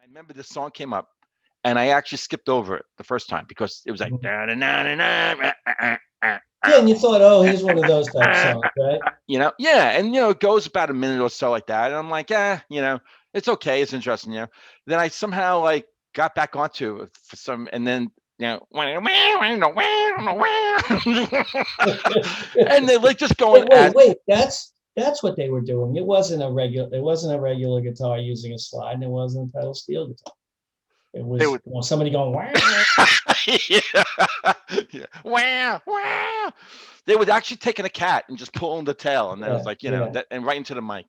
remember this song came up, and I actually skipped over it the first time because it was like Mhm. da da na na na Yeah, and you thought, oh, here's one of those type songs, right? yeah, and it goes about a minute or so like that, and I'm like, it's okay, it's interesting, Then I somehow like got back onto it for some, and then and they're like just going at Wait. That's what they were doing. It wasn't a regular guitar using a slide, and it wasn't a pedal steel guitar. It they was would somebody going wow. yeah, yeah. Wow, wow. They would actually taking a cat and just pulling the tail, and then it was Yeah, like, yeah. that, and right into the mic.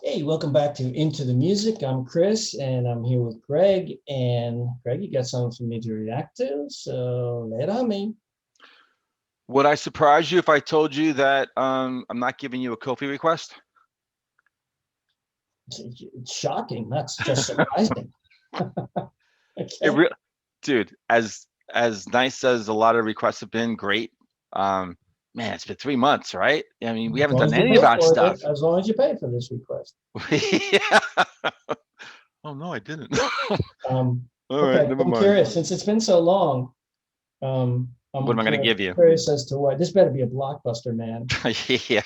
Hey, welcome back to Into the Music. I'm Chris, and I'm here with Greg. And Greg, you got something for me to react to, so lay it on me. Would I surprise you if I told you that I'm not giving you a Kofi request? It's shocking. That's just surprising. It Okay. real, dude. As nice as a lot of requests have been, great. Um, Man, it's been 3 months, right? I mean, we As haven't long done as you any of pay our for stuff. it, as long as you pay for this request. Yeah. Oh no, I didn't. All right, Okay, never I'm mind. curious, since it's been so long, What I'm am I gonna give you? curious as to what this better be a blockbuster, man. Yeah,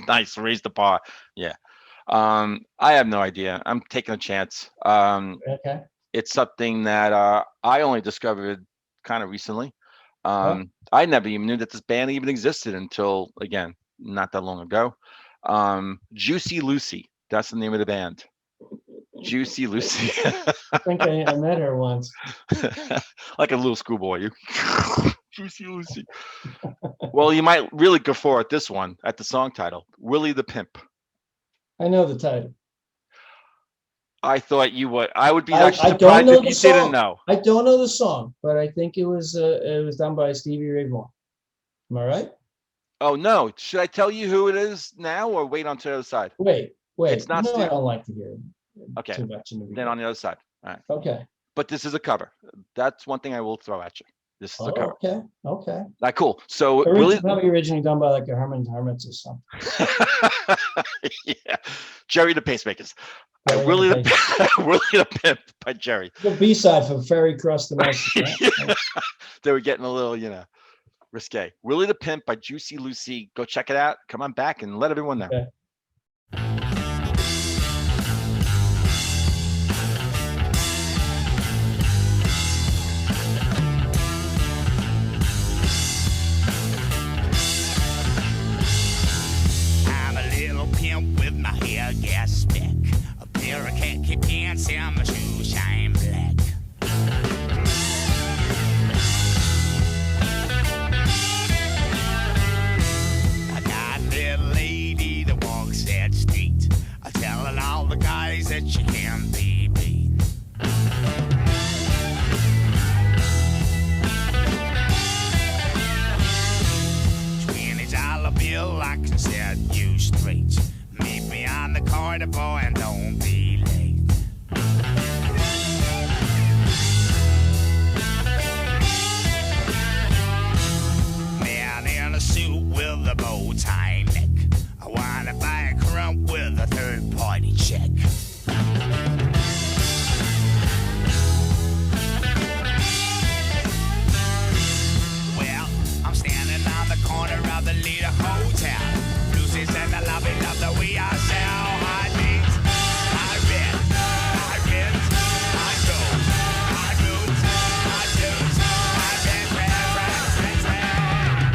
nice. Raise the bar. Yeah. I have no idea. I'm taking a chance. Okay. It's something that I only discovered kind of recently. Yeah. I never even knew that this band even existed until, again, not that long ago. Juicy Lucy. That's the name of the band. Juicy Lucy. I think I met her once. Like a little schoolboy. You. Juicy Lucy. Well, you might really go for at this one at the song title, Willie the Pimp. I know the title. I thought you would. I would be I actually don't surprised know if the you didn't song. know. I don't know the song, but I think it was done by Stevie Ray Vaughan. Am I right? Oh no! Should I tell you who it is now, or wait until the other side? Wait. It's not I Steve. don't like to hear Okay, too much in the then beginning. on the other side. All right. Okay. But this is a cover. That's one thing I will throw at you. This is a Oh, cover. okay. Okay. All right, cool. So Willie, Probably originally done by like a Herman's Hermits or something. yeah, Jerry the Pacemakers. Very Willie entertaining. Willie the Pimp by Jerry. The B-side for Ferry Cross the Mercy. Yeah, Yeah. they were getting a little, risque. Willie the Pimp by Juicy Lucy. Go check it out. Come on back and let everyone know. Okay. I'm a little pimp with my hair gas speck, a pair of khaki pants and my shoes shine black. I got a little lady that walks that street, telling all the guys that she can be beat. $20 bill, I can set you straight. Meet me on the corner, boy, and don't be late. Man in a suit with a bow tie neck. I wanna buy a crump with a third-party check. Well, I'm standing on the corner of the Leader Hotel. Lucy's in the lobby of the We Are Sell. Hot beats, hot red, hot ribs, hot gold, hot roots, hot dudes, hot red, red, red, red, red.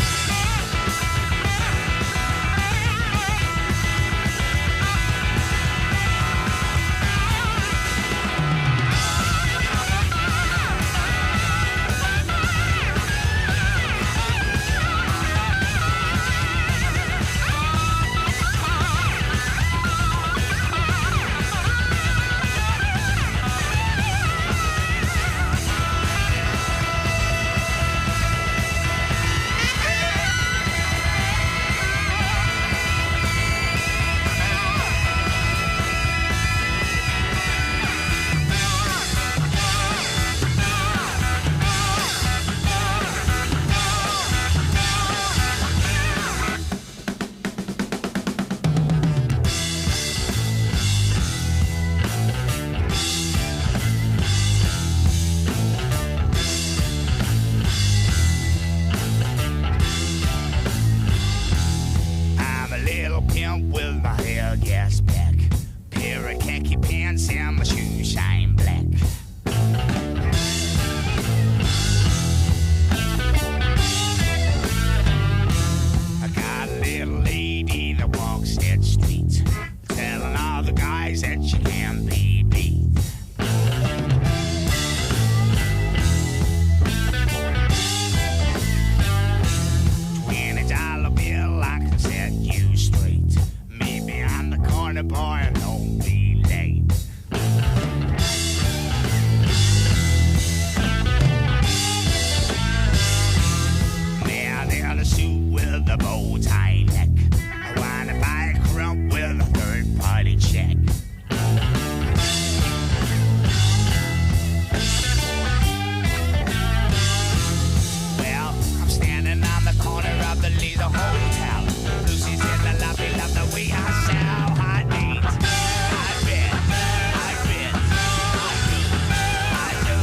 boy, don't be late. Now there's a suit with a bow tie neck. I wanna buy a crump with a third-party check. Well, I'm standing on the corner of the Lisa Hotel. Lucy's in the lobby, love the way I sell hot beans. I bet, I bet, I do,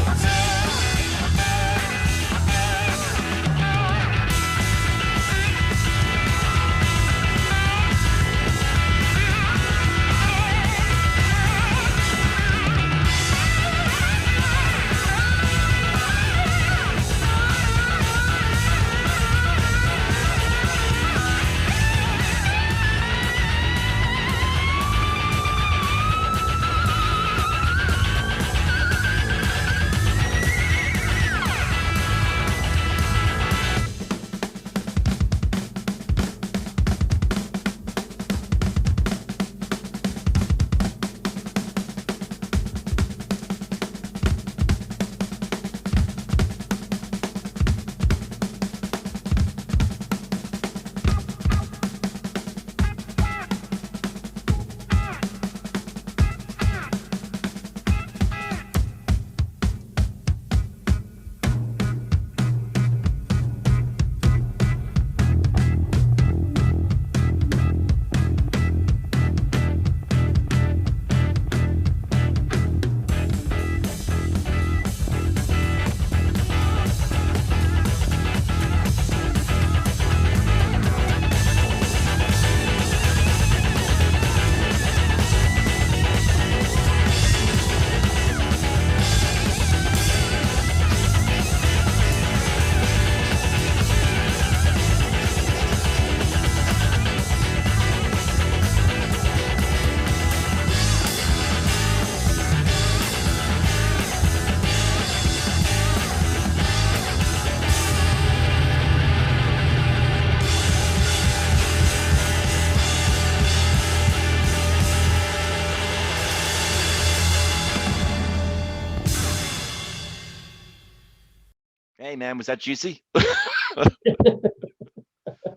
Hey man, was that juicy?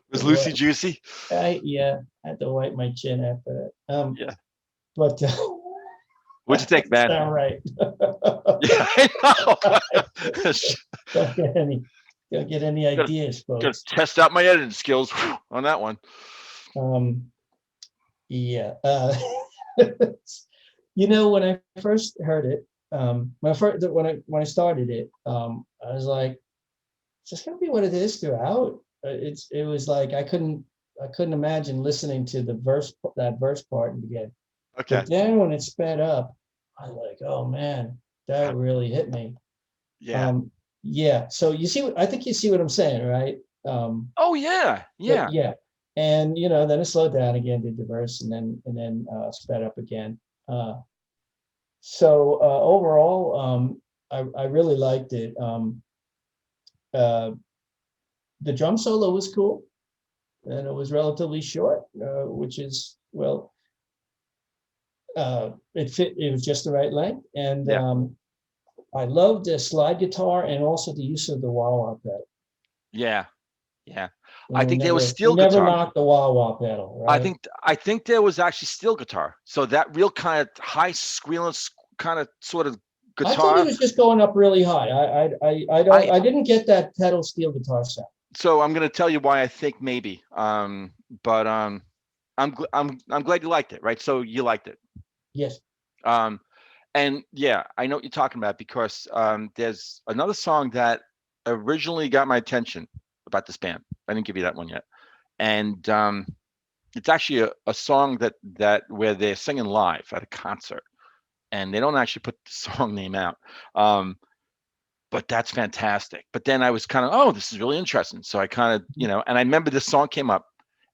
Was Lucy juicy? Yeah, I had to wipe my chin after that. Yeah. But What'd you think, man? sound right. Yeah, I know. Don't get any ideas, Gotta folks. test out my editing skills on that one. Yeah. When I first heard it, when I started it, I was like, "Is this gonna be what it is throughout?" It was like I couldn't imagine listening to that verse part in the beginning. Okay. But then when it sped up, I was like, "Oh man, that really hit me." Yeah. Yeah. So I think you see what I'm saying, right? Oh yeah. Yeah. Yeah. And then it slowed down again, did the verse, and then sped up again. So overall, I really liked it. The drum solo was cool, and it was relatively short, which is it fit. It was just the right length, and Yeah. I loved the slide guitar and also the use of the wah-wah pedal. Yeah. Yeah. You I know, think there was we steel never guitar. knocked the wah-wah pedal, right? I think there was actually steel guitar. So that real kind of high squealing kind of sort of I thought guitar. it was just going up really high. I didn't get that pedal steel guitar sound. So I'm going to tell you why I think maybe. But I'm glad you liked it, right? So you liked it. Yes. And yeah, I know what you're talking about because there's another song that originally got my attention about this band. I didn't give you that one yet. And it's actually a song that where they're singing live at a concert, and they don't actually put the song name out. But that's fantastic. But then I was kind of, oh, this is really interesting. So I kind of, and I remember this song came up,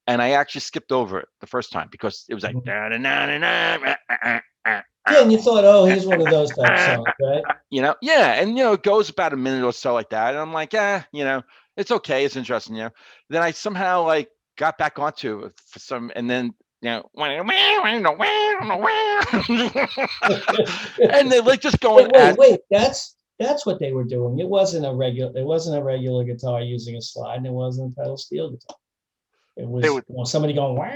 and I actually skipped over it the first time because it was like, Yeah, and you thought, oh, here's one of those type songs, right? Yeah, and it goes about a minute or so like that, and I'm like, it's okay, it's interesting, Then I somehow like got back onto it for some, and then and they're like just going Wait. That's what they were doing. It wasn't a regular guitar using a slide, and it wasn't a pedal steel guitar. It was somebody going wow.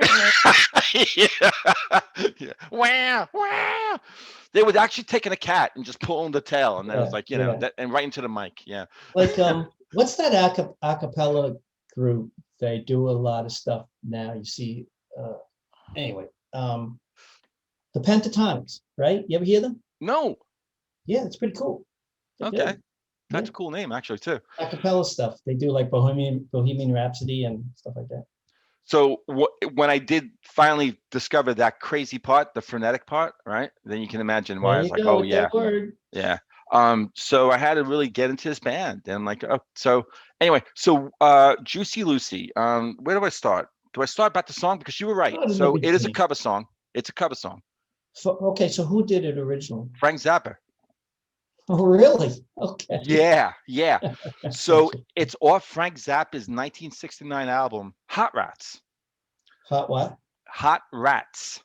Yeah. Wow. They would actually taking a cat and just pulling the tail, and then it was like that, and right into the mic. Yeah. Like what's that a cappella group? They do a lot of stuff now. You see, anyway, the Pentatonics, right? You ever hear them? No. Yeah, it's pretty cool. Okay. That's a cool name, actually, too. A cappella stuff. They do like Bohemian Rhapsody and stuff like that. So when I did finally discover that crazy part, the frenetic part, right? Then you can imagine why I was like, oh yeah, yeah. So I had to really get into this band, and like, so anyway, so Juicy Lucy. Where do I start? Do I start about the song? Because you were right. So it is a cover song. It's a cover song. Okay, so who did it originally? Frank Zappa. Oh, really? Okay. Yeah. So it's off Frank Zappa's 1969 album, Hot Rats. Hot what? Hot Rats.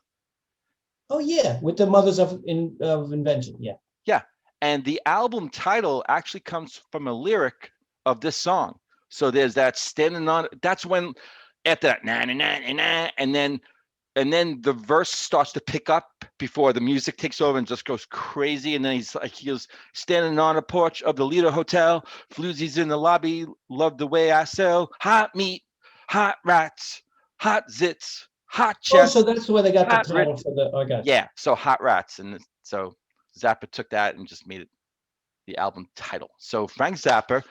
Oh yeah, with the Mothers of Invention. Yeah. Yeah, and the album title actually comes from a lyric of this song. So there's that standing on. That's when after that na na na na, and then the verse starts to pick up before the music takes over and just goes crazy. And then he was standing on a porch of the Lido Hotel. Floozy's in the lobby. Love the way I sell hot meat, hot rats, hot zits, hot chest. Oh, so that's where they got the title for the. I got you. Yeah, so Hot Rats, and so Zappa took that and just made it the album title. So Frank Zappa,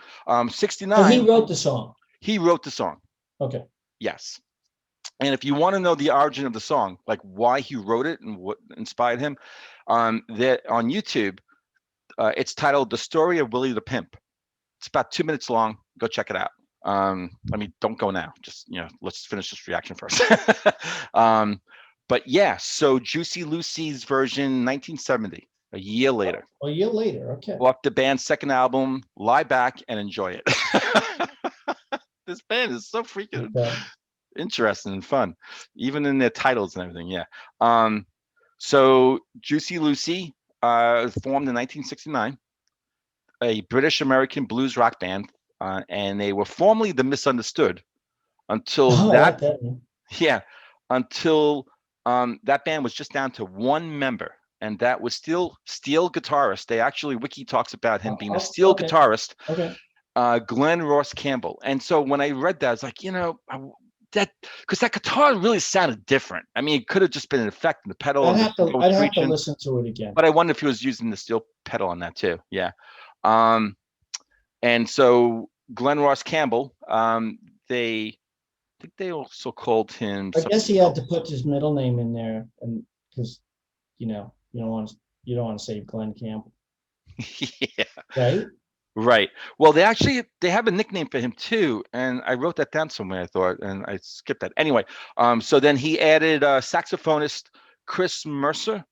69. So he wrote the song. He wrote the song. Okay. Yes. And if you want to know the origin of the song, like why he wrote it and what inspired him, that on YouTube, it's titled "The Story of Willie the Pimp." It's about 2 minutes long. Go check it out. Don't go now. Just let's finish this reaction first. But yeah, so Juicy Lucy's version, 1970, a year later. A year later, okay. Off the band's second album, lie back and enjoy it. This band is so freaking interesting and fun, even in their titles and everything. Yeah. So Juicy Lucy formed in 1969, a British American blues rock band, and they were formerly the Misunderstood until that band was just down to one member, and that was still steel guitarist. They actually Wiki talks about him being a steel guitarist. Okay. Glenn Ross Campbell. And so when I read that, I was like, that because that guitar really sounded different. I mean, it could have just been an effect in the pedal. I'd have to listen to it again. But I wonder if he was using the steel pedal on that too. Yeah. And so Glenn Ross Campbell, I think they also called him. I guess he had to put his middle name in there, and because you don't want to say Glenn Campbell. Yeah. Right. Well, they have a nickname for him too, and I wrote that down somewhere, I thought, and I skipped that. Anyway, so then he added saxophonist Chris Mercer,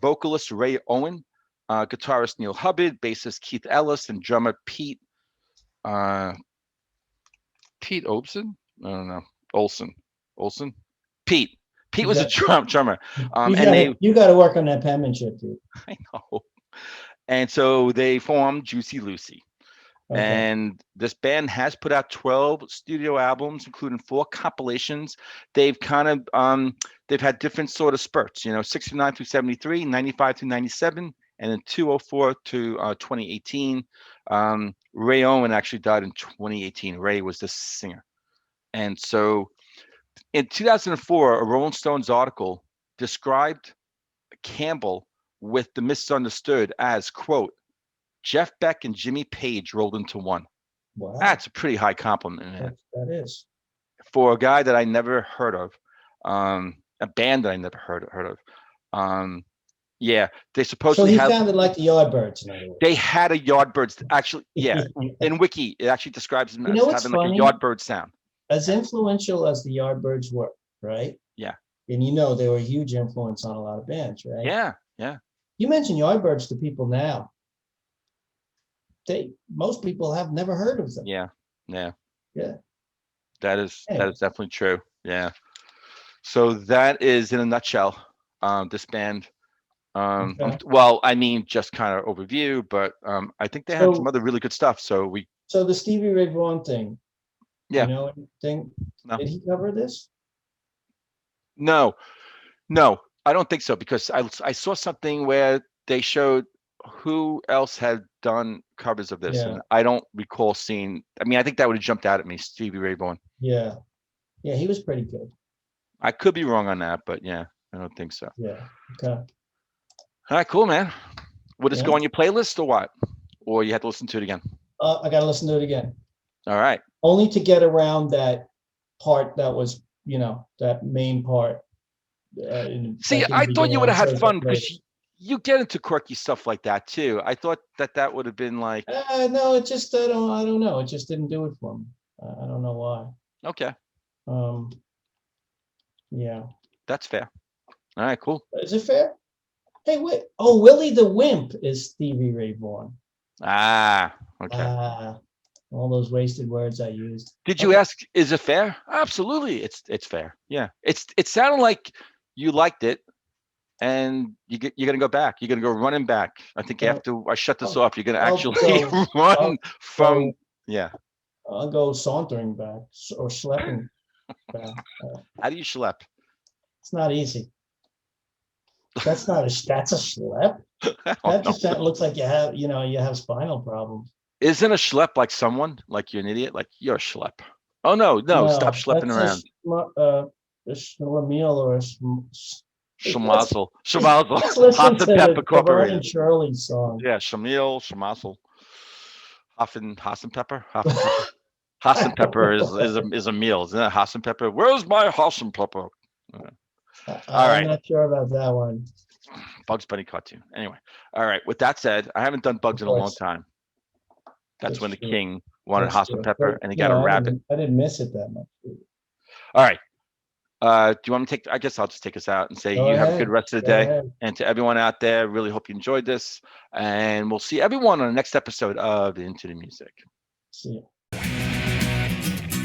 vocalist Ray Owen, guitarist Neil Hubbard, bassist Keith Ellis, and drummer Pete Obson? I don't know. Olson? Pete was a drummer. You got to work on that penmanship, dude. I know. And so they formed Juicy Lucy. Okay. And this band has put out 12 studio albums, including 4 compilations. They've kind of they've had different sort of spurts, 69 through 73, 95 through 97, and then 2004 to 2018. Ray Owen actually died in 2018. Ray was the singer. And so in 2004, a Rolling Stones article described Campbell with the Misunderstood as, quote, Jeff Beck and Jimmy Page rolled into one. Wow. That's a pretty high compliment, man. That is. For a guy that I never heard of, a band that I never heard of. Yeah, they supposedly sounded like the Yardbirds. They had a Yardbirds, actually, yeah. In Wiki, it actually describes them as having like a Yardbird sound. As influential as the Yardbirds were, right? Yeah. And they were a huge influence on a lot of bands, right? Yeah. You mention Yardbirds to people now. Most people have never heard of them. Yeah. That is definitely true. Yeah. So that is in a nutshell, this band. Okay. Well, I mean, just kind of overview, but I think they had some So other really good stuff. So we, so the Stevie Ray Vaughan thing, yeah, you know anything? no, Did he cover this? no, no, I don't think so because I saw something where they showed who else had done covers of this, Yeah, and I don't recall seeing. I mean, I think that would have jumped out at me, Stevie Ray Vaughan. yeah, yeah. He was pretty good. I could be wrong on that, but yeah, I don't think so. Yeah. Okay. All right, cool, man. Would this Yeah. go on your playlist or what? Or you had to listen to it again? I gotta listen to it again, All right. only to get around that part that was, that main part. See, I thought you would have had fun because you get into quirky stuff like that too. I thought that would have been like, No, it just I don't know. It just didn't do it for me. I don't know why. okay, Um, yeah. that's fair. All right, cool. Is it fair? Hey, wait. Oh, Willie the Wimp is Stevie Ray Vaughan. Ah, okay. All those wasted words I used. Did you ask, is it fair? Absolutely, it's fair. Yeah, it sounded like you liked it, and you're gonna go back. You're gonna go running back. I think after I shut this off, you're gonna actually run from. Yeah. I'll go sauntering back or schlepping back. How do you schlep? It's not easy. That's not a. That's a schlep. That just looks like you have spinal problems. Isn't a schlep like someone? Like you're an idiot? Like you're a schlep. Oh no, stop schlepping around. A schlemiel or a Schmazel. Let's listen to Pepper the Corporation. Brian Shirley song. Yeah, Shamil, Shmazel. Hassenpepper. Hassenpepper is a meal, isn't it? Hassenpepper. Where's my Hassenpepper? All right. I'm not sure about that one. Bugs Bunny cartoon. Anyway, all right. With that said, I haven't done Bugs in a long time. That's when the king wanted Hassenpepper and he got a rabbit. I didn't miss it that much. All right. Do you want me to take? I guess I'll just take us out and say you have a good rest of the day. And to everyone out there, really hope you enjoyed this. And we'll see everyone on the next episode of Into the Music. See you.